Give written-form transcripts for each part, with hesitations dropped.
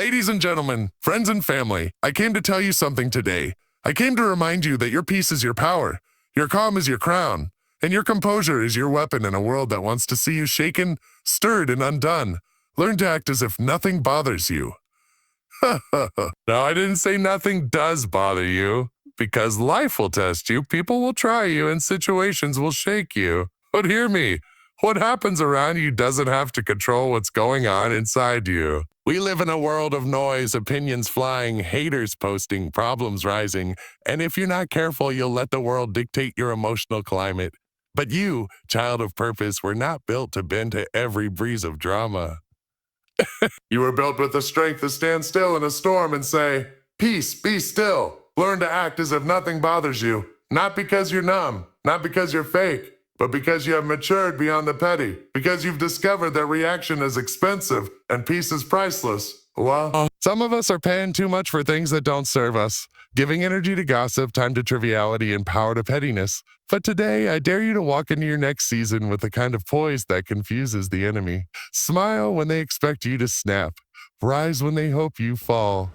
Ladies and gentlemen, friends and family, I came to tell you something today. I came to remind you that your peace is your power, your calm is your crown, and your composure is your weapon in a world that wants to see you shaken, stirred, and undone. Learn to act as if nothing bothers you. No, I didn't say nothing does bother you, because life will test you, people will try you, and situations will shake you. But hear me, what happens around you doesn't have to control what's going on inside you. We live in a world of noise, opinions flying, haters posting, problems rising, and if you're not careful, you'll let the world dictate your emotional climate. But you, child of purpose, were not built to bend to every breeze of drama. You were built with the strength to stand still in a storm and say, "Peace, be still." Learn to act as if nothing bothers you, not because you're numb, not because you're fake, but because you have matured beyond the petty, because you've discovered that reaction is expensive and peace is priceless. Well, some of us are paying too much for things that don't serve us, giving energy to gossip, time to triviality, and power to pettiness. But today, I dare you to walk into your next season with the kind of poise that confuses the enemy. Smile when they expect you to snap. Rise when they hope you fall.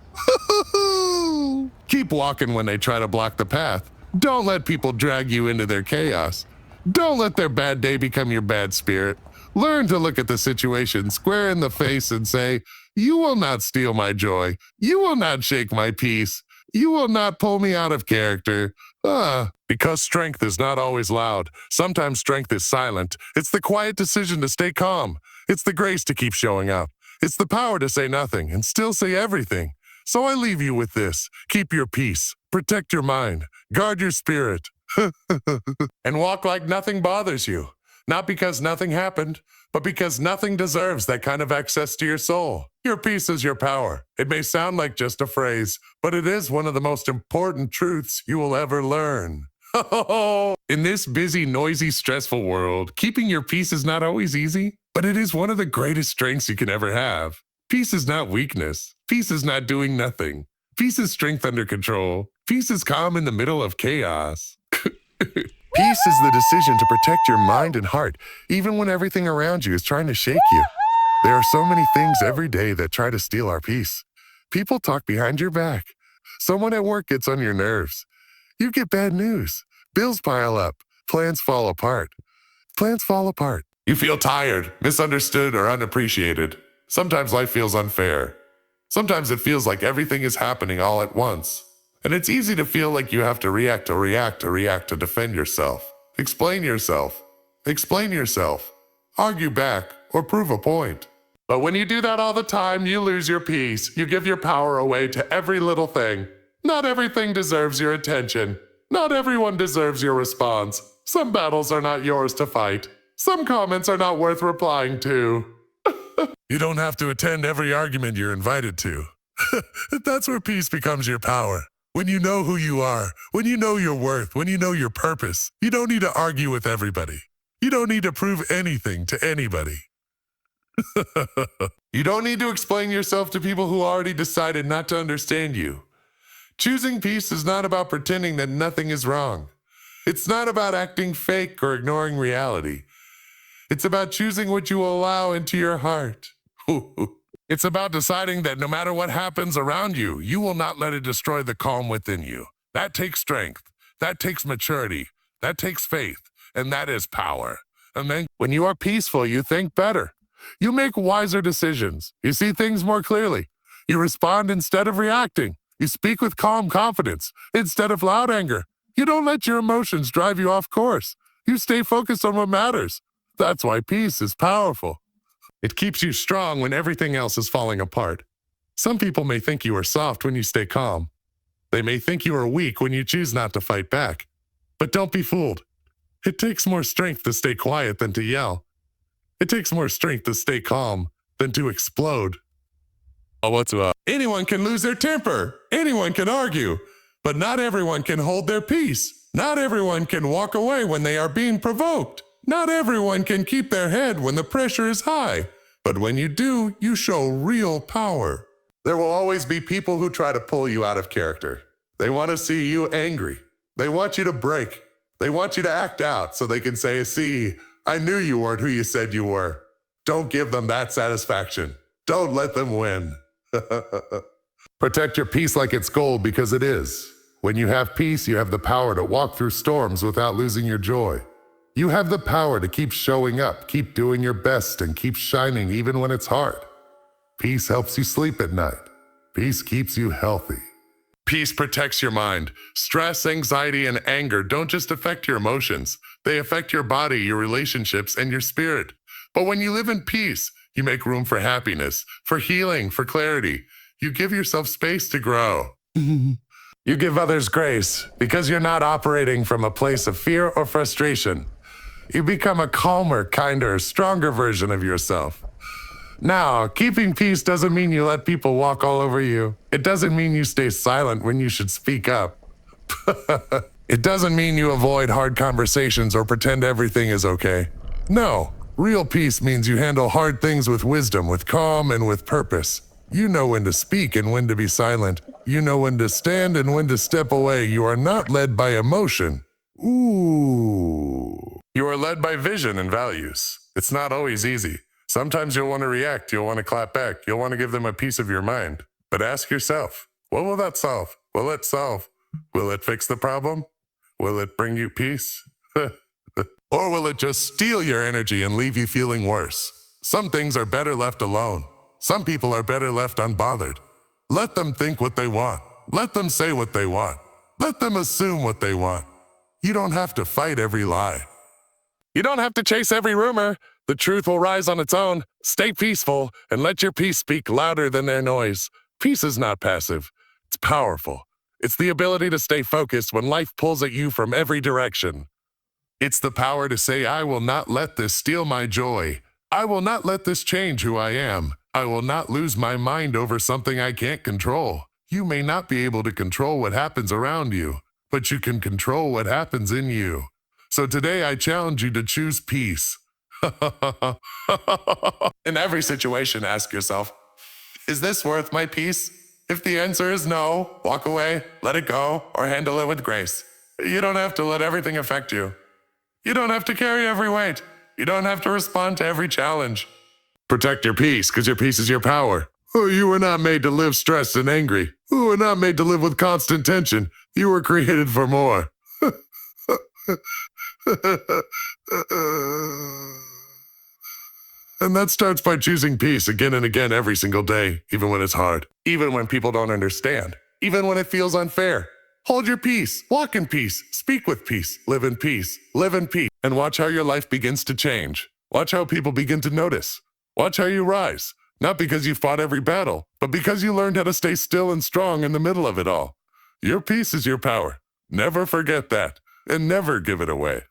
Keep walking when they try to block the path. Don't let people drag you into their chaos. Don't let their bad day become your bad spirit. Learn to look at the situation square in the face and say, "You will not steal my joy. You will not shake my peace. You will not pull me out of character." Because strength is not always loud. Sometimes strength is silent. It's the quiet decision to stay calm. It's the grace to keep showing up. It's the power to say nothing and still say everything. So I leave you with this. Keep your peace. Protect your mind. Guard your spirit. And walk like nothing bothers you. Not because nothing happened, but because nothing deserves that kind of access to your soul. Your peace is your power. It may sound like just a phrase, but it is one of the most important truths you will ever learn. In this busy, noisy, stressful world, keeping your peace is not always easy, but it is one of the greatest strengths you can ever have. Peace is not weakness. Peace is not doing nothing. Peace is strength under control. Peace is calm in the middle of chaos. Peace is the decision to protect your mind and heart, even when everything around you is trying to shake you. There are so many things every day that try to steal our peace. People talk behind your back. Someone at work gets on your nerves. You get bad news. Bills pile up. Plans fall apart. Plans fall apart. You feel tired, misunderstood, or unappreciated. Sometimes life feels unfair. Sometimes it feels like everything is happening all at once. And it's easy to feel like you have to react to defend yourself. Explain yourself. Argue back or prove a point. But when you do that all the time, you lose your peace. You give your power away to every little thing. Not everything deserves your attention. Not everyone deserves your response. Some battles are not yours to fight. Some comments are not worth replying to. You don't have to attend every argument you're invited to. That's where peace becomes your power. When you know who you are, when you know your worth, when you know your purpose, you don't need to argue with everybody. You don't need to prove anything to anybody. You don't need to explain yourself to people who already decided not to understand you. Choosing peace is not about pretending that nothing is wrong. It's not about acting fake or ignoring reality. It's about choosing what you will allow into your heart. It's about deciding that no matter what happens around you, you will not let it destroy the calm within you. That takes strength. That takes maturity. That takes faith. And that is power. And then when you are peaceful, you think better. You make wiser decisions. You see things more clearly. You respond instead of reacting. You speak with calm confidence instead of loud anger. You don't let your emotions drive you off course. You stay focused on what matters. That's why peace is powerful. It keeps you strong when everything else is falling apart. Some people may think you are soft when you stay calm. They may think you are weak when you choose not to fight back. But don't be fooled. It takes more strength to stay quiet than to yell. It takes more strength to stay calm than to explode. Oh, what's up? Anyone can lose their temper. Anyone can argue. But not everyone can hold their peace. Not everyone can walk away when they are being provoked. Not everyone can keep their head when the pressure is high. But when you do, you show real power. There will always be people who try to pull you out of character. They want to see you angry. They want you to break. They want you to act out so they can say, "See, I knew you weren't who you said you were." Don't give them that satisfaction. Don't let them win. Protect your peace like it's gold because it is. When you have peace, you have the power to walk through storms without losing your joy. You have the power to keep showing up, keep doing your best, and keep shining even when it's hard. Peace helps you sleep at night. Peace keeps you healthy. Peace protects your mind. Stress, anxiety, and anger don't just affect your emotions. They affect your body, your relationships, and your spirit. But when you live in peace, you make room for happiness, for healing, for clarity. You give yourself space to grow. You give others grace because you're not operating from a place of fear or frustration. You become a calmer, kinder, stronger version of yourself. Now, keeping peace doesn't mean you let people walk all over you. It doesn't mean you stay silent when you should speak up. It doesn't mean you avoid hard conversations or pretend everything is okay. No, real peace means you handle hard things with wisdom, with calm, and with purpose. You know when to speak and when to be silent. You know when to stand and when to step away. You are not led by emotion. Ooh. You are led by vision and values. It's not always easy. Sometimes you'll want to react, you'll want to clap back, you'll want to give them a piece of your mind. But ask yourself, what will that solve? Will it solve? Will it fix the problem? Will it bring you peace? Or will it just steal your energy and leave you feeling worse? Some things are better left alone. Some people are better left unbothered. Let them think what they want. Let them say what they want. Let them assume what they want. You don't have to fight every lie. You don't have to chase every rumor. The truth will rise on its own. Stay peaceful and let your peace speak louder than their noise. Peace is not passive. It's powerful. It's the ability to stay focused when life pulls at you from every direction. It's the power to say, I will not let this steal my joy. I will not let this change who I am. I will not lose my mind over something I can't control. You may not be able to control what happens around you, but you can control what happens in you. So today I challenge you to choose peace. In every situation, ask yourself, is this worth my peace? If the answer is no, walk away, let it go, or handle it with grace. You don't have to let everything affect you. You don't have to carry every weight. You don't have to respond to every challenge. Protect your peace, because your peace is your power. Oh, you were not made to live stressed and angry. You were not made to live with constant tension. You were created for more. And that starts by choosing peace again and again every single day, even when it's hard, even when people don't understand, even when it feels unfair. Hold your peace, walk in peace, speak with peace, live in peace, and watch how your life begins to change. Watch how people begin to notice. Watch how you rise, not because you fought every battle, but because you learned how to stay still and strong in the middle of it all. Your peace is your power. Never forget that, and never give it away.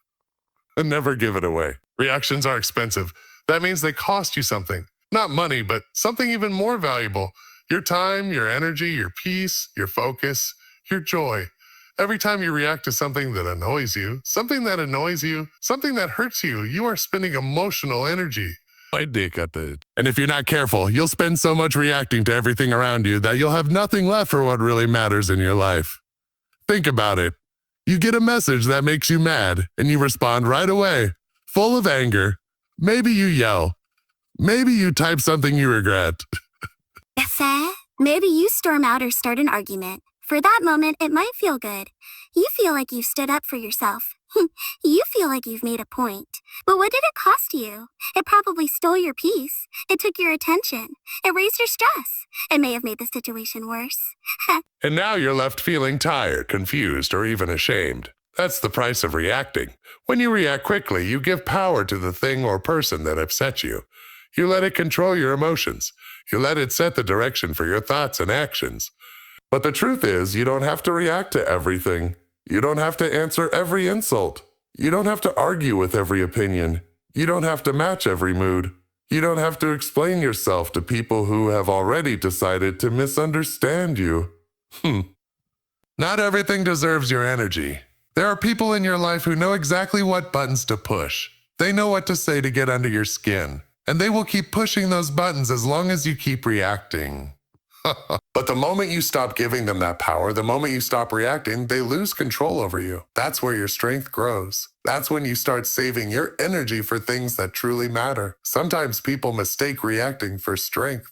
And never give it away. Reactions are expensive. That means they cost you something. Not money, but something even more valuable. Your time, your energy, your peace, your focus, your joy. Every time you react to something that annoys you, something that hurts you, you are spending emotional energy. And if you're not careful, you'll spend so much reacting to everything around you that you'll have nothing left for what really matters in your life. Think about it. You get a message that makes you mad, and you respond right away, full of anger. Maybe you yell. Maybe you type something you regret. Maybe you storm out or start an argument. For that moment, it might feel good. You feel like you've stood up for yourself. You feel like you've made a point. But what did it cost you? It probably stole your peace. It took your attention. It raised your stress. It may have made the situation worse. And now you're left feeling tired, confused, or even ashamed. That's the price of reacting. When you react quickly, you give power to the thing or person that upset you. You let it control your emotions. You let it set the direction for your thoughts and actions. But the truth is, you don't have to react to everything. You don't have to answer every insult. You don't have to argue with every opinion. You don't have to match every mood. You don't have to explain yourself to people who have already decided to misunderstand you. Not everything deserves your energy. There are people in your life who know exactly what buttons to push. They know what to say to get under your skin. And they will keep pushing those buttons as long as you keep reacting. But the moment you stop giving them that power, the moment you stop reacting, they lose control over you. That's where your strength grows. That's when you start saving your energy for things that truly matter. Sometimes people mistake reacting for strength.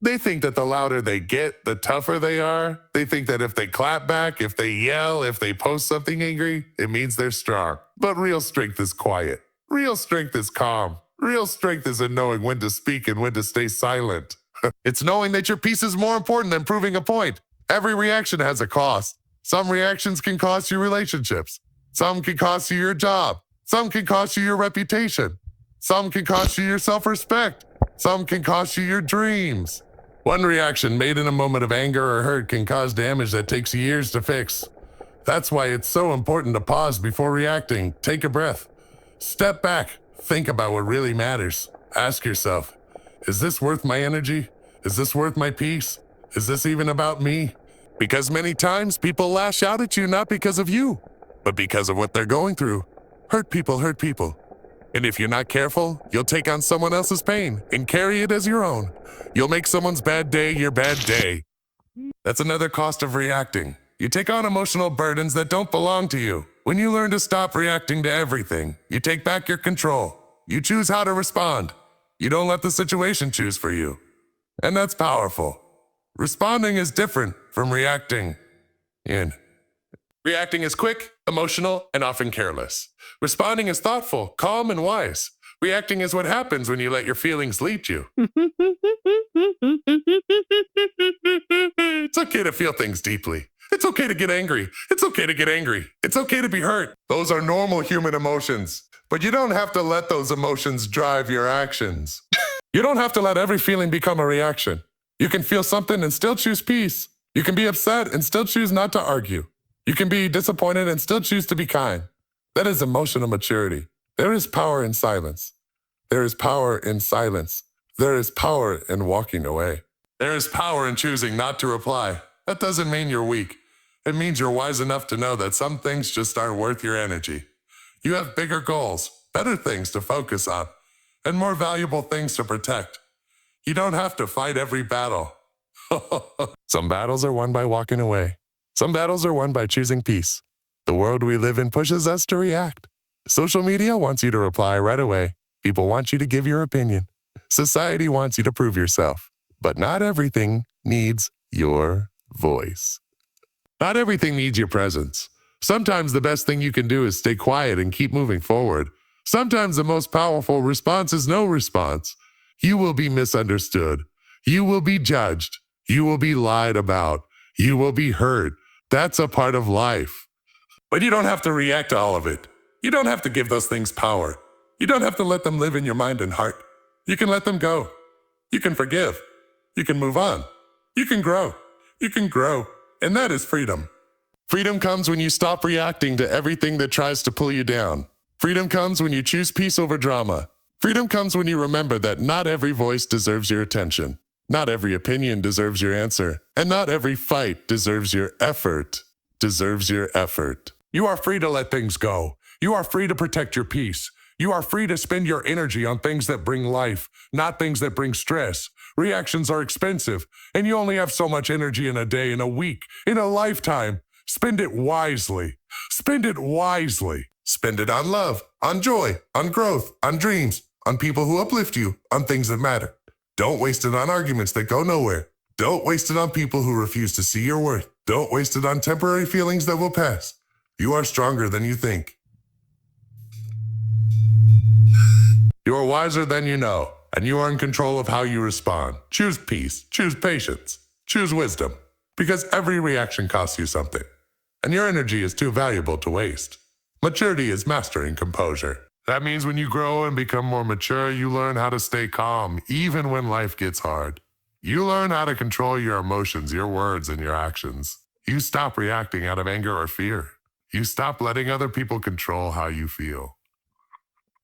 They think that the louder they get, the tougher they are. They think that if they clap back, if they yell, if they post something angry, it means they're strong. But real strength is quiet. Real strength is calm. Real strength is in knowing when to speak and when to stay silent. It's knowing that your peace is more important than proving a point. Every reaction has a cost. Some reactions can cost you relationships. Some can cost you your job. Some can cost you your reputation. Some can cost you your self-respect. Some can cost you your dreams. One reaction made in a moment of anger or hurt can cause damage that takes years to fix. That's why it's so important to pause before reacting. Take a breath. Step back. Think about what really matters. Ask yourself, is this worth my energy? Is this worth my peace? Is this even about me? Because many times people lash out at you not because of you, but because of what they're going through. Hurt people hurt people. And if you're not careful, you'll take on someone else's pain and carry it as your own. You'll make someone's bad day your bad day. That's another cost of reacting. You take on emotional burdens that don't belong to you. When you learn to stop reacting to everything, you take back your control. You choose how to respond. You don't let the situation choose for you. And that's powerful. Responding is different from reacting. Reacting is quick, emotional, and often careless. Responding is thoughtful, calm, and wise. Reacting is what happens when you let your feelings lead you. It's okay to feel things deeply. It's okay to get angry. It's okay to get angry. It's okay to be hurt. Those are normal human emotions. But you don't have to let those emotions drive your actions. You don't have to let every feeling become a reaction. You can feel something and still choose peace. You can be upset and still choose not to argue. You can be disappointed and still choose to be kind. That is emotional maturity. There is power in silence. There is power in silence. There is power in walking away. There is power in choosing not to reply. That doesn't mean you're weak. It means you're wise enough to know that some things just aren't worth your energy. You have bigger goals, better things to focus on, and more valuable things to protect. You don't have to fight every battle. Some battles are won by walking away. Some battles are won by choosing peace. The world we live in pushes us to react. Social media wants you to reply right away. People want you to give your opinion. Society wants you to prove yourself. But not everything needs your voice. Not everything needs your presence. Sometimes the best thing you can do is stay quiet and keep moving forward. Sometimes the most powerful response is no response. You will be misunderstood. You will be judged. You will be lied about. You will be hurt. That's a part of life. But you don't have to react to all of it. You don't have to give those things power. You don't have to let them live in your mind and heart. You can let them go. You can forgive. You can move on. You can grow. You can grow. And that is freedom. Freedom comes when you stop reacting to everything that tries to pull you down. Freedom comes when you choose peace over drama. Freedom comes when you remember that not every voice deserves your attention. Not every opinion deserves your answer. And not every fight deserves your effort. You are free to let things go. You are free to protect your peace. You are free to spend your energy on things that bring life, not things that bring stress. Reactions are expensive, and you only have so much energy in a day, in a week, in a lifetime. Spend it wisely. Spend it wisely. Spend it on love, on joy, on growth, on dreams, on people who uplift you, on things that matter. Don't waste it on arguments that go nowhere. Don't waste it on people who refuse to see your worth. Don't waste it on temporary feelings that will pass. You are stronger than you think. You are wiser than you know, and you are in control of how you respond. Choose peace, choose patience, choose wisdom, because every reaction costs you something, and your energy is too valuable to waste. Maturity is mastering composure. That means when you grow and become more mature, you learn how to stay calm, even when life gets hard. You learn how to control your emotions, your words, and your actions. You stop reacting out of anger or fear. You stop letting other people control how you feel.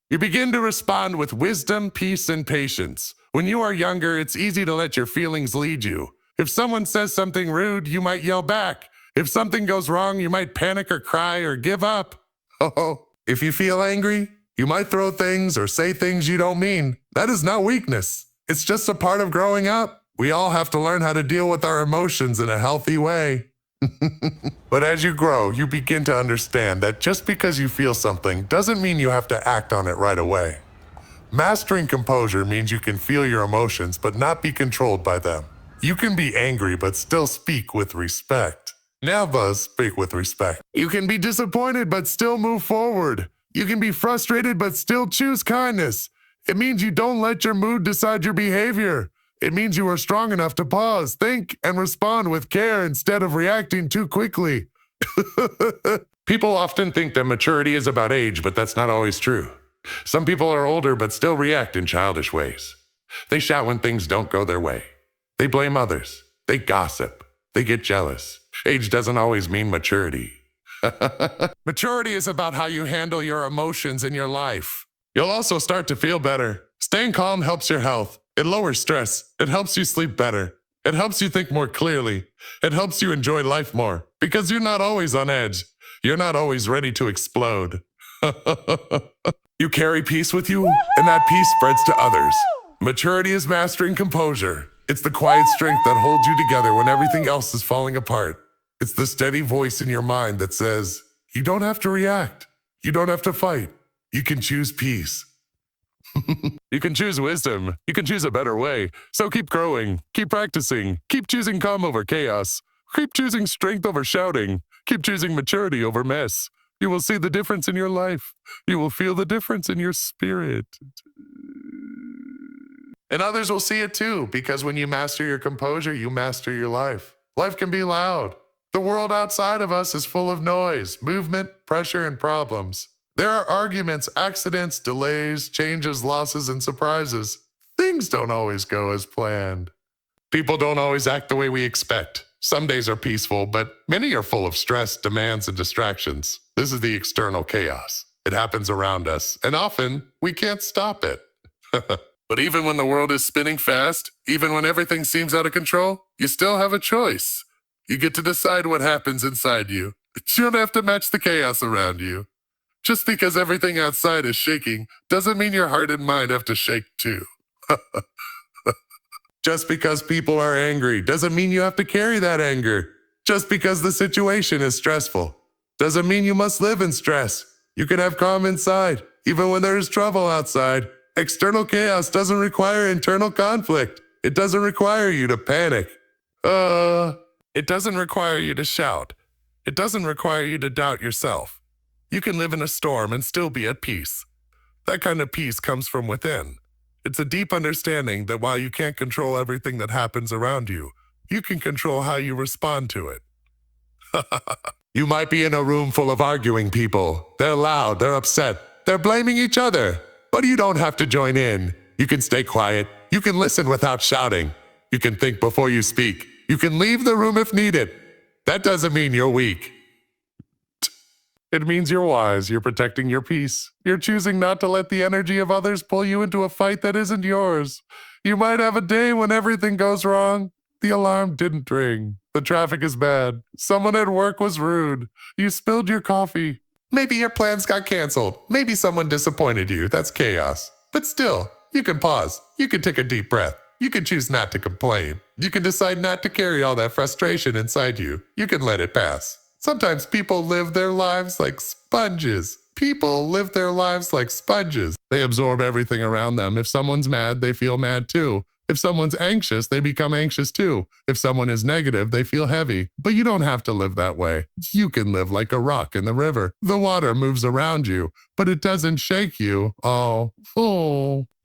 You begin to respond with wisdom, peace, and patience. When you are younger, it's easy to let your feelings lead you. If someone says something rude, you might yell back. If something goes wrong, you might panic or cry or give up. If you feel angry, you might throw things or say things you don't mean. That is not weakness. It's just a part of growing up. We all have to learn how to deal with our emotions in a healthy way. But as you grow, you begin to understand that just because you feel something doesn't mean you have to act on it right away. Mastering composure means you can feel your emotions but not be controlled by them. You can be angry but still speak with respect. Never speak with respect. You can be disappointed but still move forward. You can be frustrated but still choose kindness. It means you don't let your mood decide your behavior. It means you are strong enough to pause, think, and respond with care instead of reacting too quickly. People often think that maturity is about age, but that's not always true. Some people are older but still react in childish ways. They shout when things don't go their way. They blame others. They gossip. They get jealous. Age doesn't always mean maturity. Maturity is about how you handle your emotions in your life. You'll also start to feel better. Staying calm helps your health. It lowers stress. It helps you sleep better. It helps you think more clearly. It helps you enjoy life more because you're not always on edge. You're not always ready to explode. You carry peace with you, and that peace spreads to others. Maturity is mastering composure. It's the quiet strength that holds you together when everything else is falling apart. It's the steady voice in your mind that says, you don't have to react. You don't have to fight. You can choose peace. You can choose wisdom. You can choose a better way. So keep growing. Keep practicing. Keep choosing calm over chaos. Keep choosing strength over shouting. Keep choosing maturity over mess. You will see the difference in your life. You will feel the difference in your spirit. And others will see it too, because when you master your composure, you master your life. Life can be loud. The world outside of us is full of noise, movement, pressure, and problems. There are arguments, accidents, delays, changes, losses, and surprises. Things don't always go as planned. People don't always act the way we expect. Some days are peaceful, but many are full of stress, demands, and distractions. This is the external chaos. It happens around us, and often we can't stop it. But even when the world is spinning fast, even when everything seems out of control, you still have a choice. You get to decide what happens inside you. You don't have to match the chaos around you. Just because everything outside is shaking doesn't mean your heart and mind have to shake too. Just because people are angry doesn't mean you have to carry that anger. Just because the situation is stressful doesn't mean you must live in stress. You can have calm inside, even when there is trouble outside. External chaos doesn't require internal conflict. It doesn't require you to panic. It doesn't require you to shout. It doesn't require you to doubt yourself. You can live in a storm and still be at peace. That kind of peace comes from within. It's a deep understanding that while you can't control everything that happens around you, you can control how you respond to it. You might be in a room full of arguing people. They're loud, they're upset, they're blaming each other. But you don't have to join in. You can stay quiet. You can listen without shouting. You can think before you speak. You can leave the room if needed. That doesn't mean you're weak. It means you're wise. You're protecting your peace. You're choosing not to let the energy of others pull you into a fight that isn't yours. You might have a day when everything goes wrong. The alarm didn't ring. The traffic is bad. Someone at work was rude. You spilled your coffee. Maybe your plans got canceled. Maybe someone disappointed you. That's chaos. But still, you can pause. You can take a deep breath. You can choose not to complain. You can decide not to carry all that frustration inside you. You can let it pass. Sometimes people live their lives like sponges. People live their lives like sponges. They absorb everything around them. If someone's mad, they feel mad too. If someone's anxious, they become anxious too. If someone is negative, they feel heavy. But you don't have to live that way. You can live like a rock in the river. The water moves around you, but it doesn't shake you. Oh.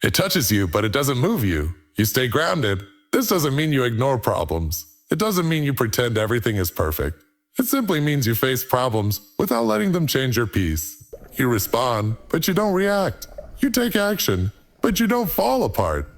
It touches you, but it doesn't move you. You stay grounded. This doesn't mean you ignore problems. It doesn't mean you pretend everything is perfect. It simply means you face problems without letting them change your peace. You respond, but you don't react. You take action, but you don't fall apart.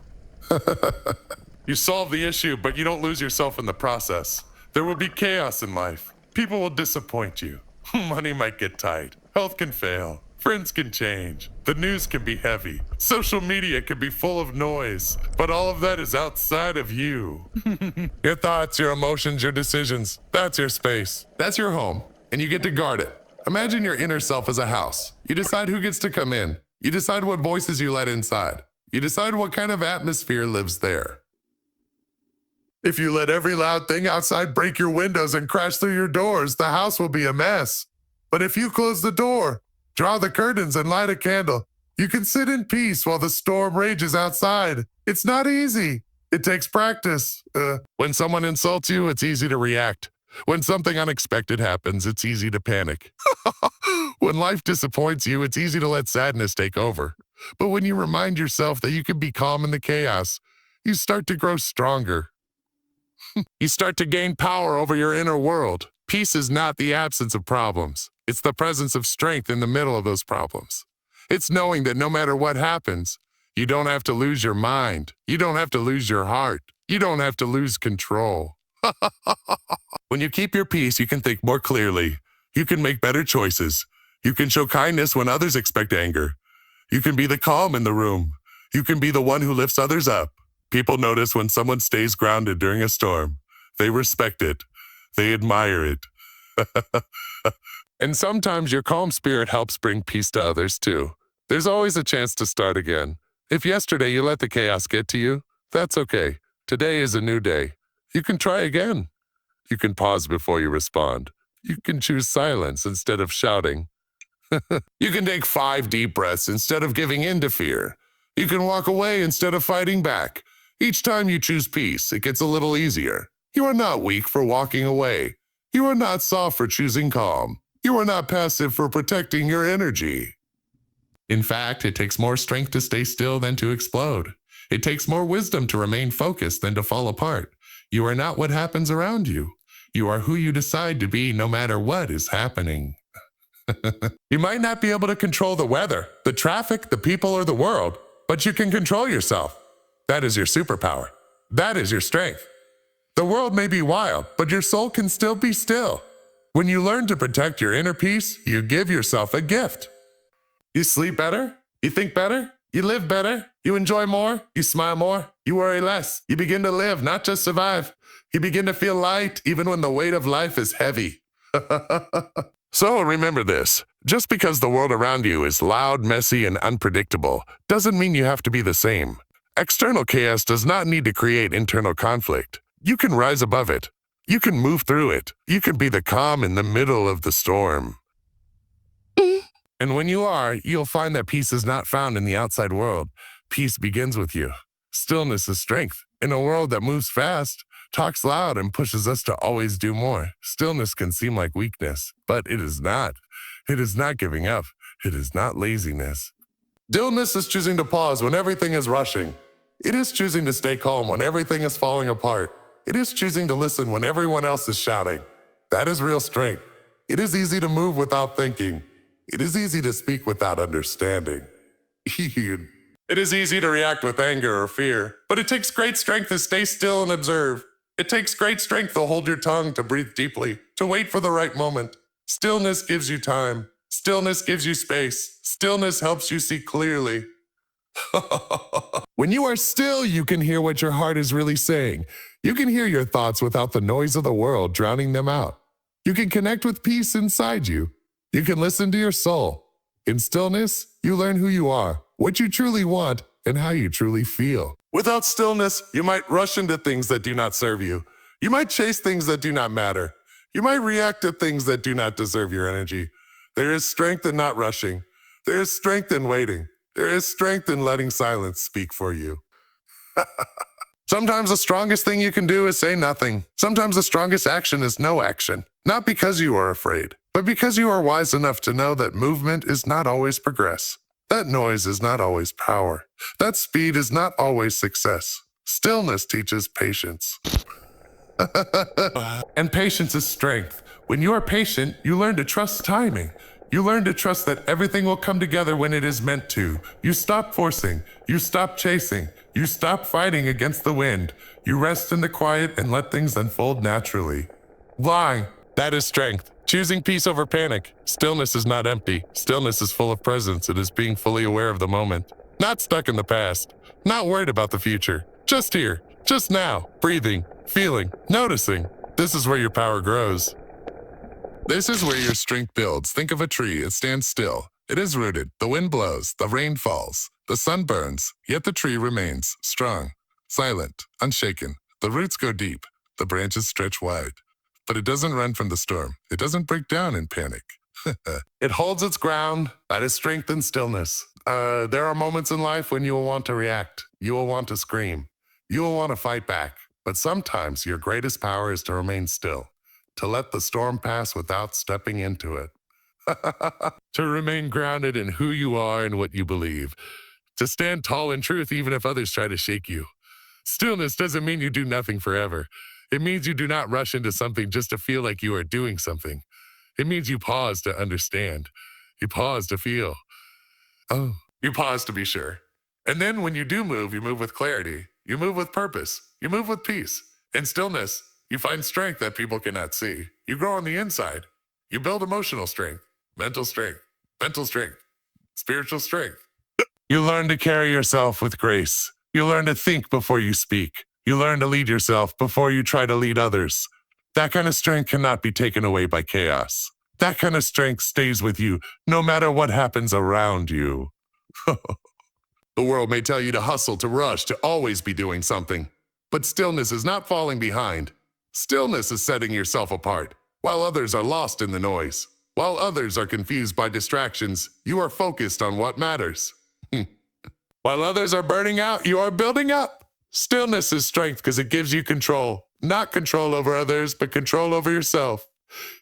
You solve the issue, but you don't lose yourself in the process. There will be chaos in life. People will disappoint you. Money might get tight. Health can fail. Friends can change. The news can be heavy. Social media can be full of noise. But all of that is outside of you. Your thoughts, your emotions, your decisions. That's your space. That's your home. And you get to guard it. Imagine your inner self as a house. You decide who gets to come in. You decide what voices you let inside. You decide what kind of atmosphere lives there. If you let every loud thing outside break your windows and crash through your doors, the house will be a mess. But if you close the door, draw the curtains and light a candle, You can sit in peace while the storm rages outside. It's not easy. It takes practice. When someone insults you, it's easy to react. When something unexpected happens, it's easy to panic. When life disappoints you, it's easy to let sadness take over. But when you remind yourself that you can be calm in the chaos, you start to grow stronger. You start to gain power over your inner world. Peace is not the absence of problems. It's the presence of strength in the middle of those problems. It's knowing that no matter what happens, you don't have to lose your mind. You don't have to lose your heart. You don't have to lose control. When you keep your peace, you can think more clearly. You can make better choices. You can show kindness when others expect anger. You can be the calm in the room. You can be the one who lifts others up. People notice when someone stays grounded during a storm. They respect it. They admire it. And sometimes your calm spirit helps bring peace to others too. There's always a chance to start again. If yesterday you let the chaos get to you, that's okay. Today is a new day. You can try again. You can pause before you respond. You can choose silence instead of shouting. You can take 5 deep breaths instead of giving in to fear. You can walk away instead of fighting back. Each time you choose peace, it gets a little easier. You are not weak for walking away. You are not soft for choosing calm. You are not passive for protecting your energy. In fact, it takes more strength to stay still than to explode. It takes more wisdom to remain focused than to fall apart. You are not what happens around you. You are who you decide to be no matter what is happening. You might not be able to control the weather, the traffic, the people, or the world, but you can control yourself. That is your superpower. That is your strength. The world may be wild, but your soul can still be still. When you learn to protect your inner peace, you give yourself a gift. You sleep better, you think better, you live better, you enjoy more, you smile more, you worry less. You begin to live, not just survive. You begin to feel light even when the weight of life is heavy. So remember this, just because the world around you is loud, messy, and unpredictable doesn't mean you have to be the same. External chaos does not need to create internal conflict. You can rise above it. You can move through it. You can be the calm in the middle of the storm. And when you are, you'll find that peace is not found in the outside world. Peace begins with you. Stillness is strength. In a world that moves fast, talks loud, and pushes us to always do more, stillness can seem like weakness, but it is not. It is not giving up. It is not laziness. Stillness is choosing to pause when everything is rushing. It is choosing to stay calm when everything is falling apart. It is choosing to listen when everyone else is shouting. That is real strength. It is easy to move without thinking. It is easy to speak without understanding. It is easy to react with anger or fear, but it takes great strength to stay still and observe. It takes great strength to hold your tongue, to breathe deeply, to wait for the right moment. Stillness gives you time. Stillness gives you space. Stillness helps you see clearly. When you are still, you can hear what your heart is really saying. You can hear your thoughts without the noise of the world drowning them out. You can connect with peace inside you. You can listen to your soul. In stillness, you learn who you are, what you truly want, and how you truly feel. Without stillness, you might rush into things that do not serve you. You might chase things that do not matter. You might react to things that do not deserve your energy. There is strength in not rushing. There is strength in waiting. There is strength in letting silence speak for you. Sometimes the strongest thing you can do is say nothing. Sometimes the strongest action is no action. Not because you are afraid, but because you are wise enough to know that movement is not always progress. That noise is not always power. That speed is not always success. Stillness teaches patience. And patience is strength. When you are patient, you learn to trust timing. You learn to trust that everything will come together when it is meant to. You stop forcing. You stop chasing. You stop fighting against the wind. You rest in the quiet and let things unfold naturally. Lying, that is strength. Choosing peace over panic. Stillness is not empty. Stillness is full of presence. It is being fully aware of the moment. Not stuck in the past. Not worried about the future. Just here. Just now. Breathing. Feeling. Noticing. This is where your power grows. This is where your strength builds. Think of a tree. It stands still. It is rooted. The wind blows. The rain falls. The sun burns. Yet the tree remains strong, silent, unshaken. The roots go deep. The branches stretch wide. But it doesn't run from the storm. It doesn't break down in panic. It holds its ground. That is strength and stillness. There are moments in life when you will want to react. You will want to scream. You will want to fight back. But sometimes your greatest power is to remain still, to let the storm pass without stepping into it. To remain grounded in who you are and what you believe. To stand tall in truth even if others try to shake you. Stillness doesn't mean you do nothing forever. It means you do not rush into something just to feel like you are doing something. It means you pause to understand. You pause to feel. Oh, you pause to be sure. And then when you do move, you move with clarity. You move with purpose. You move with peace. In stillness, you find strength that people cannot see. You grow on the inside. You build emotional strength, mental strength, spiritual strength. You learn to carry yourself with grace. You learn to think before you speak. You learn to lead yourself before you try to lead others. That kind of strength cannot be taken away by chaos. That kind of strength stays with you no matter what happens around you. The world may tell you to hustle, to rush, to always be doing something. But stillness is not falling behind. Stillness is setting yourself apart. While others are lost in the noise, while others are confused by distractions, you are focused on what matters. While others are burning out, you are building up. Stillness is strength because it gives you control. Not control over others, but control over yourself.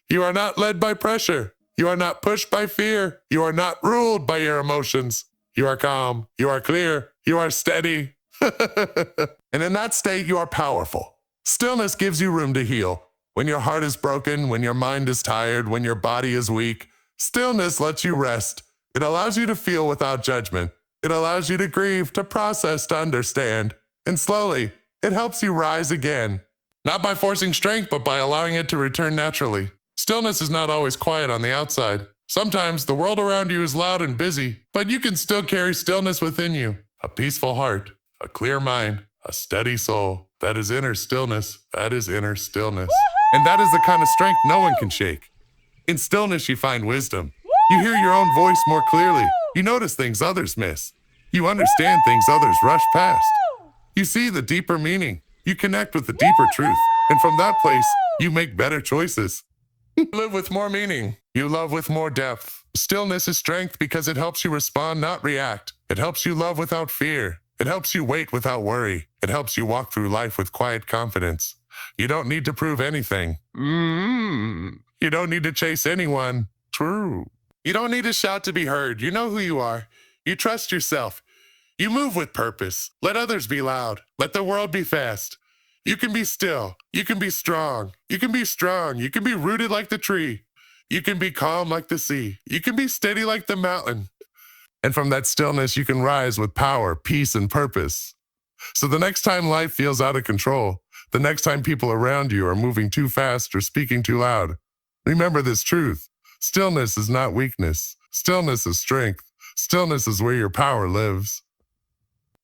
You are not led by pressure. You are not pushed by fear. You are not ruled by your emotions. You are calm. You are clear. You are steady. And in that state, you are powerful. Stillness gives you room to heal. When your heart is broken, when your mind is tired, when your body is weak, stillness lets you rest. It allows you to feel without judgment. It allows you to grieve, to process, to understand. And slowly, it helps you rise again. Not by forcing strength, but by allowing it to return naturally. Stillness is not always quiet on the outside. Sometimes the world around you is loud and busy, but you can still carry stillness within you. A peaceful heart, a clear mind, a steady soul. That is inner stillness. That is inner stillness. And that is the kind of strength no one can shake. In stillness, you find wisdom. You hear your own voice more clearly. You notice things others miss. You understand things others rush past. You see the deeper meaning. You connect with the deeper truth. And from that place, you make better choices. You live with more meaning. You love with more depth. Stillness is strength because it helps you respond, not react. It helps you love without fear. It helps you wait without worry. It helps you walk through life with quiet confidence. You don't need to prove anything. You don't need to chase anyone. True. You don't need to shout to be heard. You know who you are. You trust yourself. You move with purpose. Let others be loud. Let the world be fast. You can be still. You can be strong. You can be strong. You can be rooted like the tree. You can be calm like the sea. You can be steady like the mountain. And from that stillness, you can rise with power, peace, and purpose. So the next time life feels out of control, the next time people around you are moving too fast or speaking too loud, remember this truth. Stillness is not weakness. Stillness is strength. Stillness is where your power lives.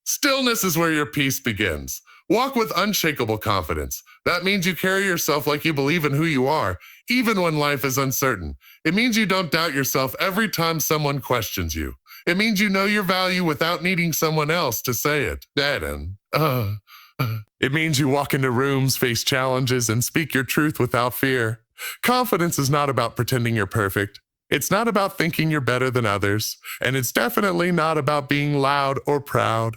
Stillness is where your peace begins. Walk with unshakable confidence. That means you carry yourself like you believe in who you are, even when life is uncertain. It means you don't doubt yourself every time someone questions you. It means you know your value without needing someone else to say it. It means you walk into rooms, face challenges, and speak your truth without fear. Confidence is not about pretending you're perfect. It's not about thinking you're better than others. And it's definitely not about being loud or proud.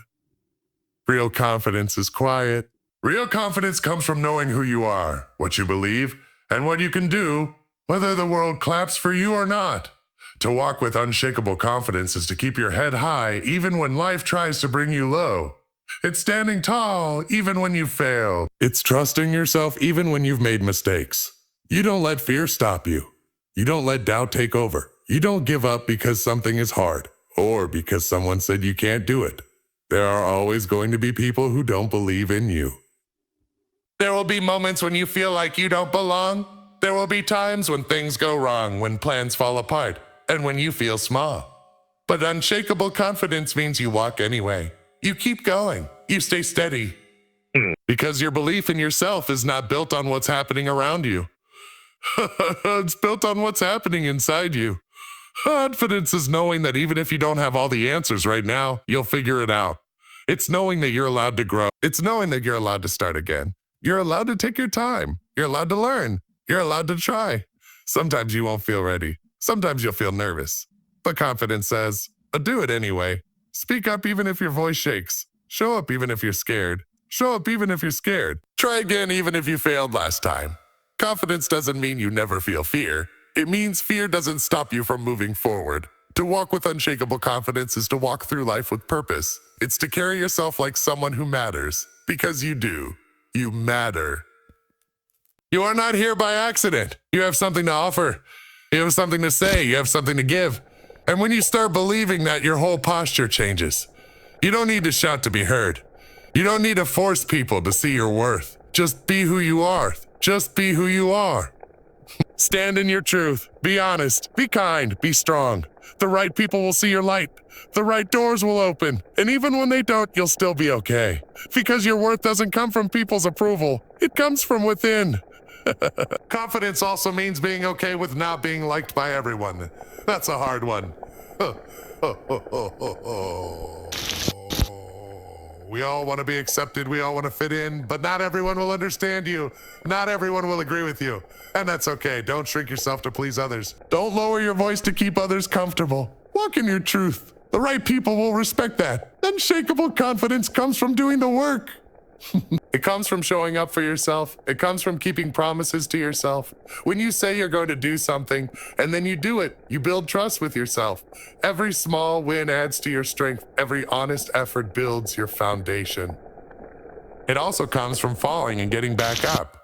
Real confidence is quiet. Real confidence comes from knowing who you are, what you believe, and what you can do, whether the world claps for you or not. To walk with unshakable confidence is to keep your head high even when life tries to bring you low. It's standing tall even when you fail. It's trusting yourself even when you've made mistakes. You don't let fear stop you. You don't let doubt take over. You don't give up because something is hard or because someone said you can't do it. There are always going to be people who don't believe in you. There will be moments when you feel like you don't belong. There will be times when things go wrong, when plans fall apart, and when you feel small. But unshakable confidence means you walk anyway. You keep going. You stay steady. Because your belief in yourself is not built on what's happening around you. It's built on what's happening inside you. Confidence is knowing that even if you don't have all the answers right now, you'll figure it out. It's knowing that you're allowed to grow. It's knowing that you're allowed to start again. You're allowed to take your time. You're allowed to learn. You're allowed to try. Sometimes you won't feel ready. Sometimes you'll feel nervous. But confidence says, Do it anyway. Speak up even if your voice shakes. Show up even if you're scared. Show up even if you're scared. Try again even if you failed last time. Confidence doesn't mean you never feel fear. It means fear doesn't stop you from moving forward. To walk with unshakable confidence is to walk through life with purpose. It's to carry yourself like someone who matters. Because you do. You matter. You are not here by accident. You have something to offer. You have something to say. You have something to give. And when you start believing that, your whole posture changes. You don't need to shout to be heard. You don't need to force people to see your worth. Just be who you are. Just be who you are. Stand in your truth. Be honest. Be kind. Be strong. The right people will see your light. The right doors will open. And even when they don't, you'll still be okay. Because your worth doesn't come from people's approval. It comes from within. Confidence also means being okay with not being liked by everyone. That's a hard one. We all want to be accepted, we all want to fit in, but not everyone will understand you. Not everyone will agree with you. And that's okay. Don't shrink yourself to please others. Don't lower your voice to keep others comfortable. Walk in your truth. The right people will respect that. Unshakable confidence comes from doing the work. It comes from showing up for yourself. It comes from keeping promises to yourself. When you say you're going to do something and then you do it, you build trust with yourself. Every small win adds to your strength. Every honest effort builds your foundation. It also comes from falling and getting back up.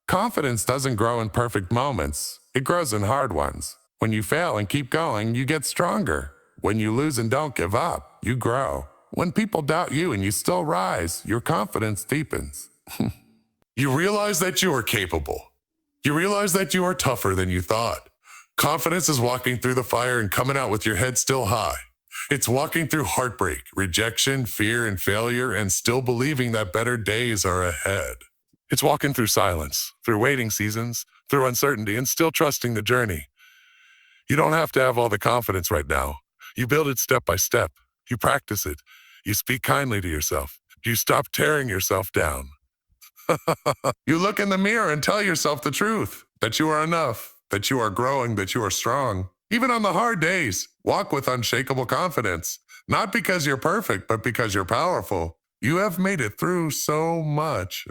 Confidence doesn't grow in perfect moments. It grows in hard ones. When you fail and keep going, you get stronger. When you lose and don't give up, you grow. When people doubt you and you still rise, your confidence deepens. You realize that you are capable. You realize that you are tougher than you thought. Confidence is walking through the fire and coming out with your head still high. It's walking through heartbreak, rejection, fear, and failure, and still believing that better days are ahead. It's walking through silence, through waiting seasons, through uncertainty, and still trusting the journey. You don't have to have all the confidence right now. You build it step by step. You practice it. You speak kindly to yourself. You stop tearing yourself down. You look in the mirror and tell yourself the truth, that you are enough, that you are growing, that you are strong. Even on the hard days, walk with unshakable confidence. Not because you're perfect, but because you're powerful. You have made it through so much.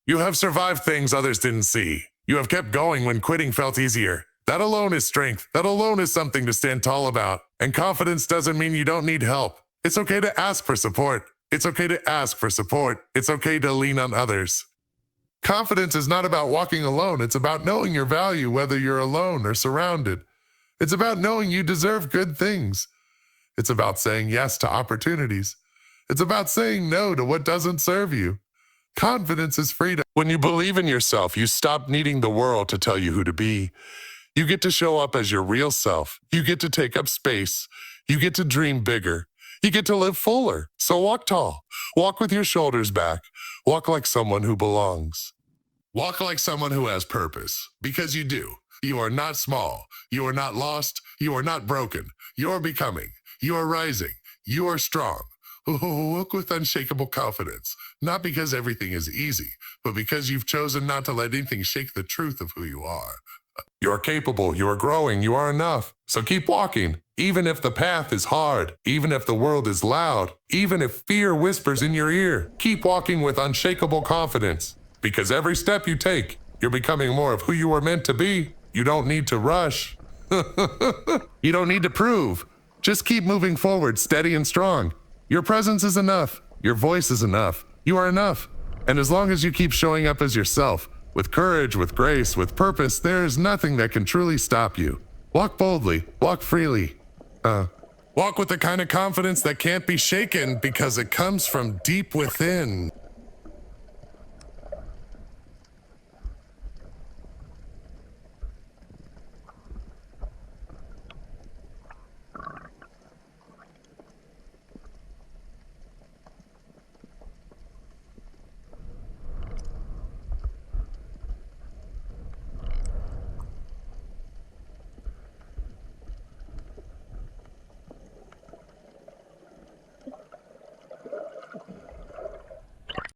You have survived things others didn't see. You have kept going when quitting felt easier. That alone is strength. That alone is something to stand tall about. And confidence doesn't mean you don't need help. It's okay to ask for support. It's okay to ask for support. It's okay to lean on others. Confidence is not about walking alone. It's about knowing your value, whether you're alone or surrounded. It's about knowing you deserve good things. It's about saying yes to opportunities. It's about saying no to what doesn't serve you. Confidence is freedom. When you believe in yourself, you stop needing the world to tell you who to be. You get to show up as your real self. You get to take up space. You get to dream bigger. You get to live fuller. So walk tall. Walk with your shoulders back. Walk like someone who belongs. Walk like someone who has purpose. Because you do. You are not small. You are not lost. You are not broken. You are becoming. You are rising. You are strong. Walk with unshakable confidence. Not because everything is easy, but because you've chosen not to let anything shake the truth of who you are. You are capable, you are growing, you are enough. So keep walking, even if the path is hard, even if the world is loud, even if fear whispers in your ear. Keep walking with unshakable confidence, because every step you take, you're becoming more of who you are meant to be. You don't need to rush. You don't need to prove. Just keep moving forward, steady and strong. Your presence is enough. Your voice is enough. You are enough. And as long as you keep showing up as yourself, with courage, with grace, with purpose, there is nothing that can truly stop you. Walk boldly, walk freely. Walk with the kind of confidence that can't be shaken because it comes from deep within.